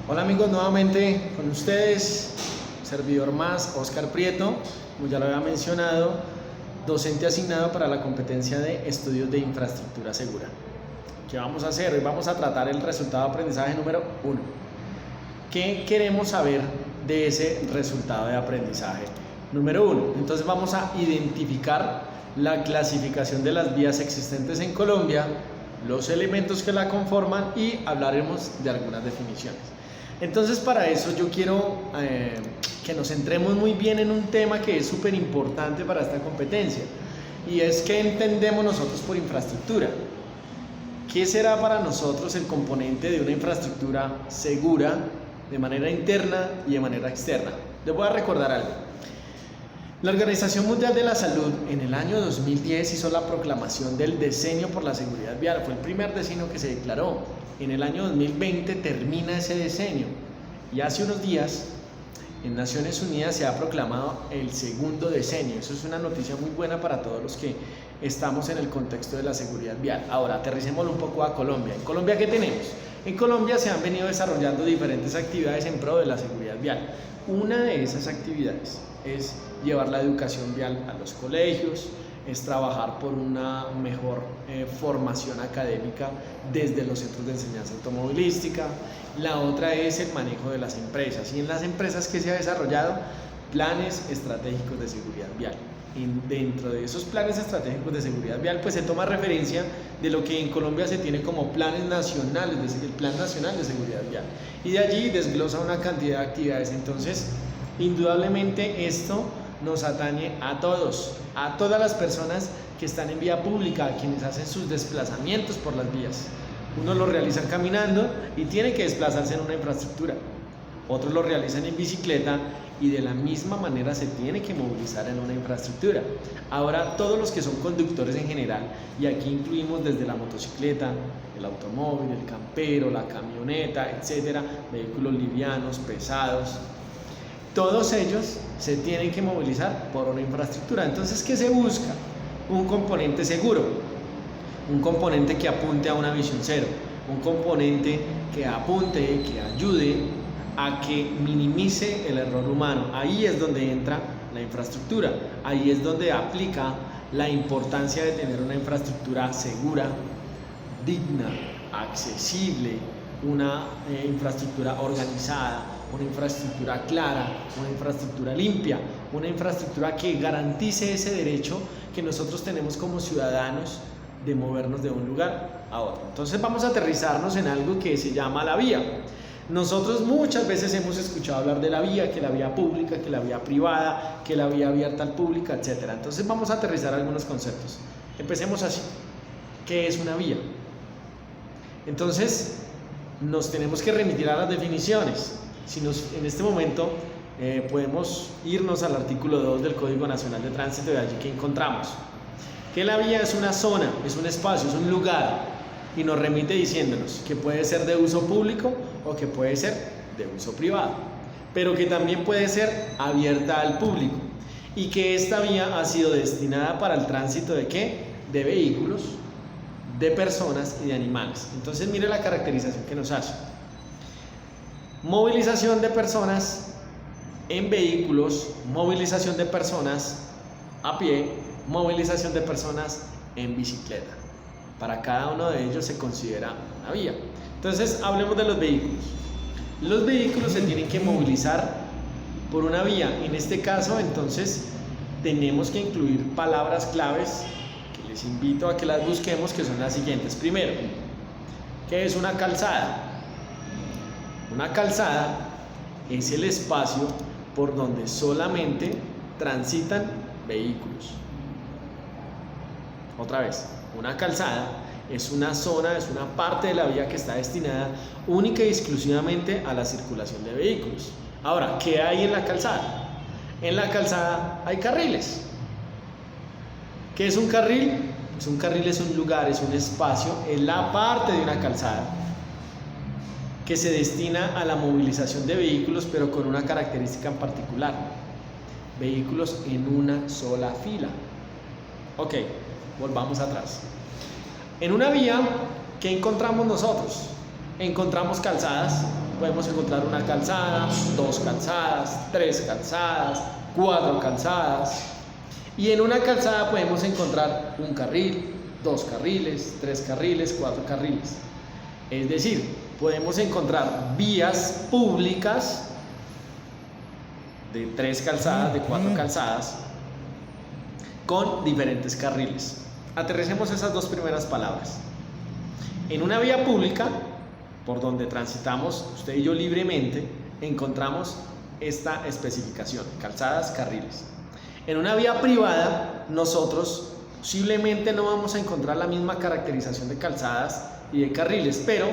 Hola amigos, nuevamente con ustedes, servidor más, Oscar Prieto, como ya lo había mencionado, docente asignado para la competencia de estudios de infraestructura segura. ¿Qué vamos a hacer? Hoy vamos a tratar el resultado de aprendizaje número 1. ¿Qué queremos saber de ese resultado de aprendizaje número 1? Entonces vamos a identificar la clasificación de las vías existentes en Colombia, los elementos que la conforman y hablaremos de algunas definiciones. Entonces para eso yo quiero que nos centremos muy bien en un tema que es súper importante para esta competencia, y es que entendemos nosotros por infraestructura. ¿Qué será para nosotros el componente de una infraestructura segura de manera interna y de manera externa? Les voy a recordar algo. La Organización Mundial de la Salud en el año 2010 hizo la proclamación del decenio por la seguridad vial. Fue el primer decenio que se declaró. En el año 2020 termina ese decenio y hace unos días en Naciones Unidas se ha proclamado el segundo decenio. Eso es una noticia muy buena para todos los que estamos en el contexto de la seguridad vial. Ahora aterricémoslo un poco a Colombia. ¿En Colombia qué tenemos? En Colombia se han venido desarrollando diferentes actividades en pro de la seguridad vial. Una de esas actividades es llevar la educación vial a los colegios, es trabajar por una mejor formación académica desde los centros de enseñanza automovilística. La otra es el manejo de las empresas, y en las empresas que se ha desarrollado planes estratégicos de seguridad vial. Dentro de esos planes estratégicos de seguridad vial pues se toma referencia de lo que en Colombia se tiene como planes nacionales, el Plan Nacional de Seguridad Vial, y de allí desglosa una cantidad de actividades. Entonces indudablemente esto nos atañe a todos, a todas las personas que están en vía pública, a quienes hacen sus desplazamientos por las vías. Unos lo realizan caminando y tienen que desplazarse en una infraestructura, otros lo realizan en bicicleta y de la misma manera se tiene que movilizar en una infraestructura. Ahora todos los que son conductores en general, y aquí incluimos desde la motocicleta, el automóvil, el campero, la camioneta, etcétera, vehículos livianos, pesados, todos ellos se tienen que movilizar por una infraestructura. Entonces, ¿qué se busca? Un componente seguro, un componente que apunte a una visión cero, un componente que apunte, que ayude a que minimice el error humano. Ahí es donde entra la infraestructura, ahí es donde aplica la importancia de tener una infraestructura segura, digna, accesible, una infraestructura organizada, una infraestructura clara, una infraestructura limpia, una infraestructura que garantice ese derecho que nosotros tenemos como ciudadanos de movernos de un lugar a otro. Entonces vamos a aterrizarnos en algo que se llama la vía. Nosotros muchas veces hemos escuchado hablar de la vía, que la vía pública, que la vía privada, que la vía abierta al público, etc. Entonces vamos a aterrizar algunos conceptos. Empecemos así. ¿Qué es una vía? Entonces nos tenemos que remitir a las definiciones. En este momento podemos irnos al artículo 2 del Código Nacional de Tránsito, de allí que encontramos que la vía es una zona, es un espacio, es un lugar, y nos remite diciéndonos que puede ser de uso público o que puede ser de uso privado, pero que también puede ser abierta al público, y que esta vía ha sido destinada para el tránsito ¿de qué? De vehículos, de personas y de animales. Entonces mire la caracterización que nos hace: movilización de personas en vehículos, movilización de personas a pie, movilización de personas en bicicleta. Para cada uno de ellos se considera una vía. Entonces hablemos de los vehículos. Los vehículos se tienen que movilizar por una vía. En este caso entonces tenemos que incluir palabras claves que les invito a que las busquemos, que son las siguientes. Primero, ¿qué es una calzada? Una calzada es el espacio por donde solamente transitan vehículos. Otra vez, una calzada es una zona, es una parte de la vía que está destinada única y exclusivamente a la circulación de vehículos. Ahora, ¿qué hay en la calzada? En la calzada hay carriles. ¿Qué es un carril? Pues un carril es un lugar, es un espacio, es la parte de una calzada que se destina a la movilización de vehículos, pero con una característica en particular: vehículos en una sola fila. Ok, volvamos atrás. En una vía, ¿qué encontramos nosotros? Encontramos calzadas, Podemos encontrar una calzada, 2 calzadas, 3 calzadas, 4 calzadas. Y en una calzada podemos encontrar un carril, 2 carriles, 3 carriles, 4 carriles. Es decir, podemos encontrar vías públicas de 3 calzadas, de 4 calzadas, con diferentes carriles. Aterricemos esas 2 primeras palabras. En una vía pública, por donde transitamos usted y yo libremente, encontramos esta especificación: calzadas, carriles. En una vía privada, nosotros posiblemente no vamos a encontrar la misma caracterización de calzadas y de carriles, pero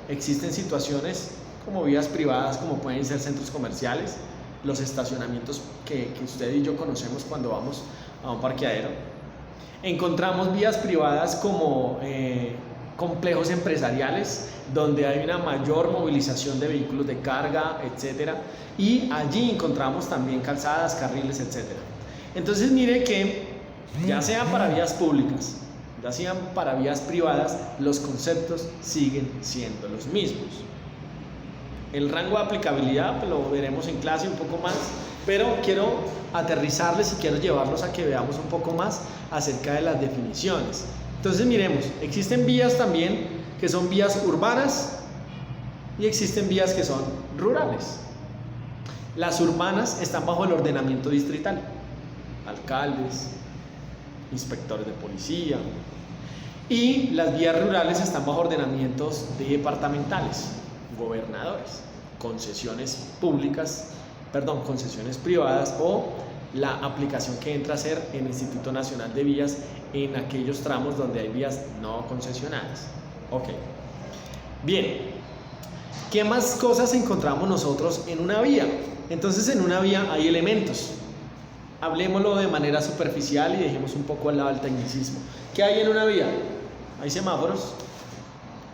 existen situaciones como vías privadas, como pueden ser centros comerciales, los estacionamientos que usted y yo conocemos cuando vamos a un parqueadero. Encontramos vías privadas como complejos empresariales, donde hay una mayor movilización de vehículos de carga, etc. Y allí encontramos también calzadas, carriles, etc. Entonces mire que ya sean para vías públicas, ya sean para vías privadas, los conceptos siguen siendo los mismos. El rango de aplicabilidad pues, lo veremos en clase un poco más, pero quiero aterrizarles y quiero llevarlos a que veamos un poco más acerca de las definiciones. Entonces miremos, existen vías también que son vías urbanas y existen vías que son rurales. Las urbanas están bajo el ordenamiento distrital, alcaldes, inspectores de policía, y las vías rurales están bajo ordenamientos departamentales, gobernadores, concesiones públicas, concesiones privadas o la aplicación que entra a ser el Instituto Nacional de Vías en aquellos tramos donde hay vías no concesionadas. Ok, bien, ¿qué más cosas encontramos nosotros en una vía? Entonces en una vía hay elementos. Hablemoslo de manera superficial y dejemos un poco al lado el tecnicismo. ¿Qué hay en una vía? Hay semáforos,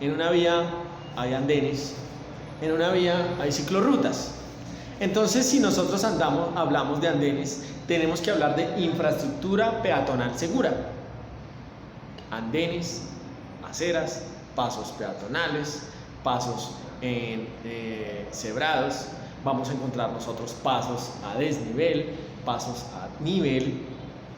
en una vía hay andenes, en una vía hay ciclorrutas. Entonces, si nosotros hablamos de andenes, tenemos que hablar de infraestructura peatonal segura. Andenes, aceras, pasos peatonales, pasos cebrados. Vamos a encontrar nosotros pasos a desnivel, pasos a nivel,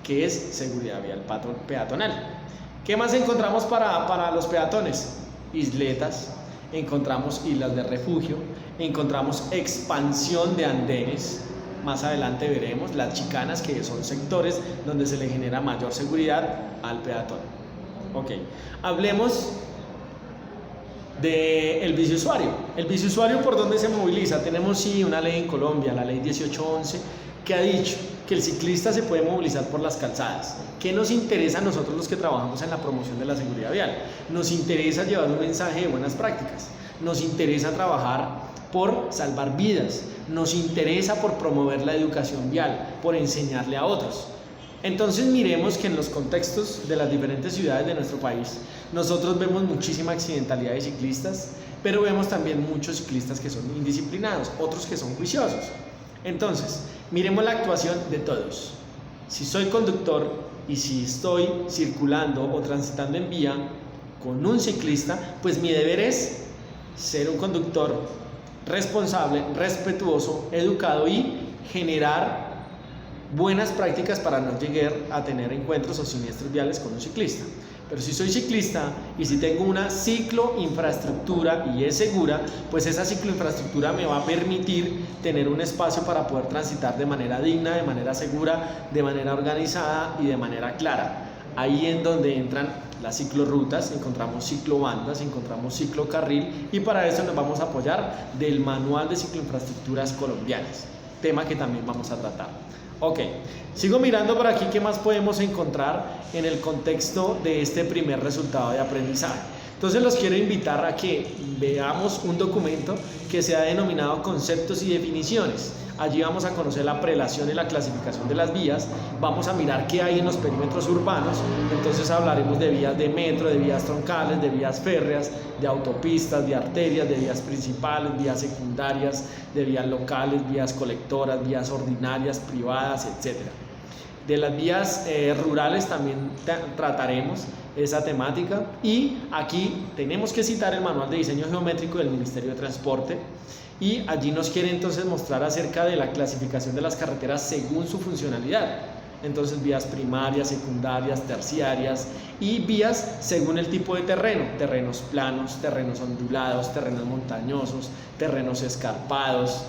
que es seguridad vial peatonal. ¿Qué más encontramos para los peatones? Isletas, encontramos islas de refugio, encontramos expansión de andenes. Más adelante veremos las chicanas, que son sectores donde se le genera mayor seguridad al peatón. Ok, hablemos del biciusuario. El biciusuario, ¿por dónde se moviliza? Tenemos sí una ley en Colombia, la ley 1811, que ha dicho que el ciclista se puede movilizar por las calzadas. ¿Qué nos interesa a nosotros los que trabajamos en la promoción de la seguridad vial? Nos interesa llevar un mensaje de buenas prácticas, nos interesa trabajar por salvar vidas, nos interesa por promover la educación vial, por enseñarle a otros. Entonces miremos que en los contextos de las diferentes ciudades de nuestro país, nosotros vemos muchísima accidentalidad de ciclistas, pero vemos también muchos ciclistas que son indisciplinados, otros que son juiciosos. Entonces, miremos la actuación de todos. Si soy conductor y si estoy circulando o transitando en vía con un ciclista, pues mi deber es ser un conductor responsable, respetuoso, educado y generar buenas prácticas para no llegar a tener encuentros o siniestros viales con un ciclista. Pero si soy ciclista y si tengo una cicloinfraestructura y es segura, pues esa cicloinfraestructura me va a permitir tener un espacio para poder transitar de manera digna, de manera segura, de manera organizada y de manera clara. Ahí en donde entran las ciclorrutas, encontramos ciclobandas, encontramos ciclocarril, y para eso nos vamos a apoyar del Manual de Cicloinfraestructuras Colombianas, tema que también vamos a tratar. Ok, sigo mirando por aquí qué más podemos encontrar en el contexto de este primer resultado de aprendizaje. Entonces los quiero invitar a que veamos un documento que se ha denominado Conceptos y Definiciones. Allí vamos a conocer la prelación y la clasificación de las vías, vamos a mirar qué hay en los perímetros urbanos, entonces hablaremos de vías de metro, de vías troncales, de vías férreas, de autopistas, de arterias, de vías principales, vías secundarias, de vías locales, vías colectoras, vías ordinarias, privadas, etc. De las vías rurales también trataremos, esa temática. Y aquí tenemos que citar el manual de diseño geométrico del Ministerio de Transporte, y allí nos quiere entonces mostrar acerca de la clasificación de las carreteras según su funcionalidad. Entonces, vías primarias, secundarias, terciarias, y vías según el tipo de terreno: terrenos planos, terrenos ondulados, terrenos montañosos, terrenos escarpados.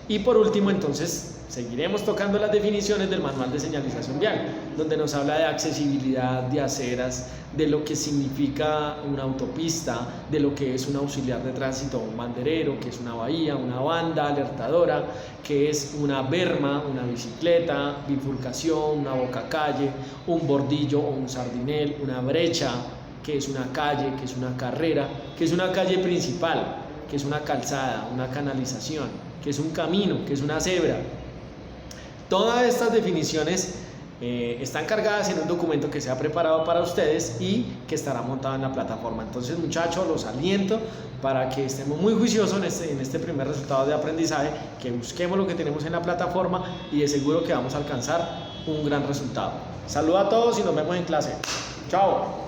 Y por último, entonces, seguiremos tocando las definiciones del manual de señalización vial, donde nos habla de accesibilidad, de aceras, de lo que significa una autopista, de lo que es un auxiliar de tránsito o un banderero, que es una bahía, una banda alertadora, que es una berma, una bicicleta, bifurcación, una bocacalle, un bordillo o un sardinel, una brecha, que es una calle, que es una carrera, que es una calle principal, que es una calzada, una canalización, que es un camino, que es una cebra. Todas estas definiciones están cargadas en un documento que se ha preparado para ustedes y que estará montado en la plataforma. Entonces, muchachos, los aliento para que estemos muy juiciosos en este primer resultado de aprendizaje, que busquemos lo que tenemos en la plataforma, y de seguro que vamos a alcanzar un gran resultado. Saludos a todos y nos vemos en clase. Chao.